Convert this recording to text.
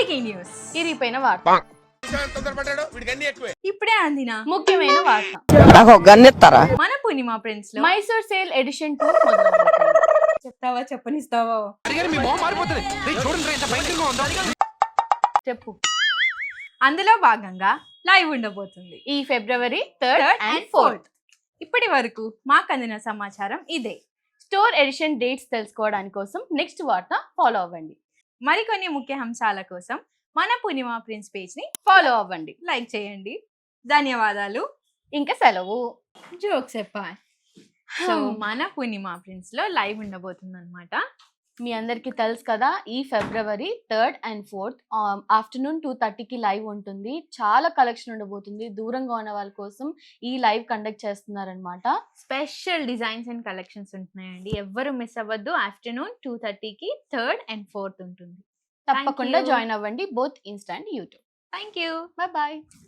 Breaking news, ఇరిగిపోయిన వార్త, ఇప్పుడే అందిన ముఖ్యమైన వార్త. నాకు గన్నెత్తారా? మన పూర్ణిమ ప్రిన్స్ లో మైసూర్ సేల్ ఎడిషన్ 2 మొదలవుతుంది. చెప్తావా చెప్పనిస్తావా? చెప్పు. అందులో భాగంగా లైవ్ ఉండబోతుంది ఈ ఫిబ్రవరి 3rd and 4th. ఇప్పటి వరకు మాకు అందిన సమాచారం ఇదే. స్టోర్ ఎడిషన్ డేట్స్ తెలుసుకోవడానికి కోసం నెక్స్ట్ వార్త ఫాలో అవ్వండి. మరికొన్ని ముఖ్య అంశాల కోసం మన పూర్ణిమ ప్రిన్స్ పేజ్ ని ఫాలో అవ్వండి. లైక్ చేయండి. ధన్యవాదాలు. ఇంకా సెలవు. జోక్స్ చెప్పాయి. సో మన పూర్ణిమ ప్రిన్స్ లో లైవ్ ఉండబోతుంది అనమాట. మీ అందరికి తెలుసు కదా, ఈ ఫిబ్రవరి 3rd and 4th ఆఫ్టర్నూన్ 2:30కి లైవ్ ఉంటుంది. చాలా కలెక్షన్ ఉండబోతుంది. దూరంగా ఉన్న వాళ్ళ కోసం ఈ లైవ్ కండక్ట్ చేస్తున్నారనమాట. స్పెషల్ డిజైన్స్ అండ్ కలెక్షన్స్ ఉంటున్నాయండి. ఎవ్వరు మిస్ అవ్వద్దు. ఆఫ్టర్నూన్ 2:30కి 3rd and 4th ఉంటుంది. తప్పకుండా జాయిన్ అవ్వండి, both Insta and YouTube. Thank you. Bye.